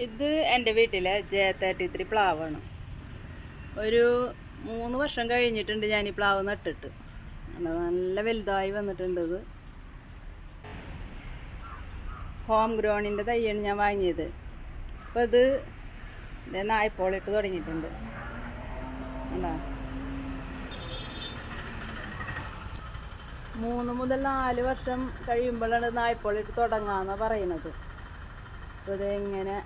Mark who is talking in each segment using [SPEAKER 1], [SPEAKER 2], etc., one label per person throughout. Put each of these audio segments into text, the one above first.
[SPEAKER 1] ഇത് എൻ്റെ വീട്ടിലെ J33 പ്ലാവാണ്. ഒരു 3 വർഷം കഴിഞ്ഞിട്ടുണ്ട് ഞാൻ ഈ പ്ലാവ് നട്ടിട്ട്. നല്ല വലുതായി വന്നിട്ടുണ്ട്. ഇത് ഹോം ഗ്രോണിൻ്റെ തൈയാണ് ഞാൻ വാങ്ങിയത്. അപ്പോൾ ഇത് നായ്പോളിട്ട് തുടങ്ങിയിട്ടുണ്ട്. കണ്ടോ? 3 മുതൽ 4 വർഷം കഴിയുമ്പോഴാണ് നായ്പോളിട്ട് തുടങ്ങാമെന്നാണ് പറയുന്നത്. അപ്പോൾ ഇതെങ്ങനെ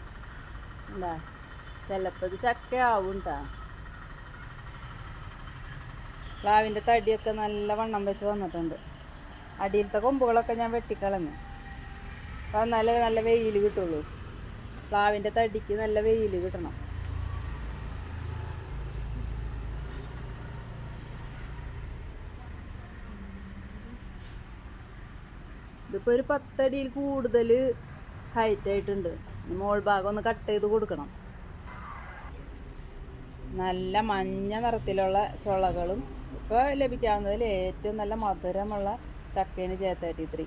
[SPEAKER 1] എന്താ ചിലപ്പോൾ ഇത് ചക്കയാവും കേട്ടോ. പ്ലാവിൻ്റെ തടിയൊക്കെ നല്ല വണ്ണം വെച്ച് വന്നിട്ടുണ്ട്. അടിയിലത്തെ കൊമ്പുകളൊക്കെ ഞാൻ വെട്ടിക്കളഞ്ഞു. അപ്പോൾ എന്നാലേ നല്ല വെയിൽ കിട്ടുള്ളൂ. പ്ലാവിൻ്റെ തടിക്ക് നല്ല വെയിൽ കിട്ടണം. ഇതിപ്പോൾ ഒരു 10 അടിയിൽ കൂടുതൽ ഹൈറ്റ് ആയിട്ടുണ്ട്. മോൾ ഭാഗം ഒന്ന് കട്ട് ചെയ്ത് കൊടുക്കണം. നല്ല മഞ്ഞ നിറത്തിലുള്ള ചുളകളും ഇപ്പോൾ ലഭിക്കാവുന്നതിൽ ഏറ്റവും നല്ല മധുരമുള്ള ചക്കയാണ് J33.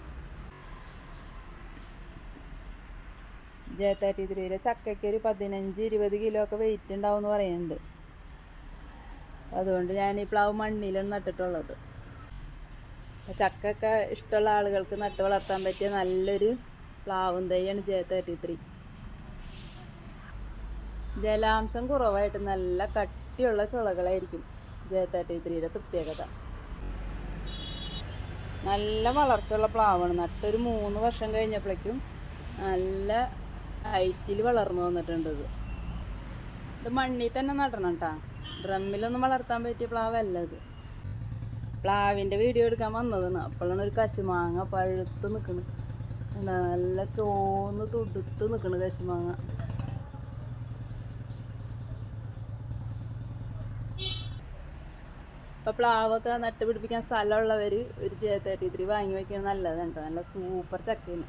[SPEAKER 1] J33 ചക്കയ്ക്ക് ഒരു 15-20 കിലോ ഒക്കെ വെയിറ്റ് ഉണ്ടാവും എന്ന് പറയുന്നുണ്ട്. അതുകൊണ്ട് ഞാൻ ഈ പ്ലാവ് മണ്ണിലാണ് നട്ടിട്ടുള്ളത്. ചക്കയൊക്കെ ഇഷ്ടമുള്ള ആളുകൾക്ക് നട്ട് വളർത്താൻ പറ്റിയ നല്ലൊരു പ്ലാവും തൈയാണ് J33. ജലാംശം കുറവായിട്ട് നല്ല കട്ടിയുള്ള ചുളകളായിരിക്കും J33യുടെ പ്രത്യേകത. നല്ല വളർച്ചയുള്ള പ്ലാവാണ്. നട്ടൊരു 3 വർഷം കഴിഞ്ഞപ്പോഴേക്കും നല്ല ഹൈറ്റിൽ വളർന്നു വന്നിട്ടുണ്ട്. ഇത് മണ്ണിൽ തന്നെ നടണം കേട്ടോ. ഡ്രമ്മിലൊന്നും വളർത്താൻ പറ്റിയ പ്ലാവല്ല ഇത്. പ്ലാവിൻ്റെ വീഡിയോ എടുക്കാൻ വന്നതാണ്. അപ്പോഴാണ് ഒരു കശുമാങ്ങ പഴുത്ത് നിൽക്കുന്നത്. നല്ല ചോന്ന് തുടുത്ത് നിൽക്കണം കശുമാങ്ങ. ഇപ്പോൾ പ്ലാവൊക്കെ നട്ടുപിടിപ്പിക്കാൻ സ്ഥലമുള്ളവർ ഒരു J33 വാങ്ങി വയ്ക്കുന്നത് നല്ലതാണ് കേട്ടോ. നല്ല സൂപ്പർ ചക്കയാണ്.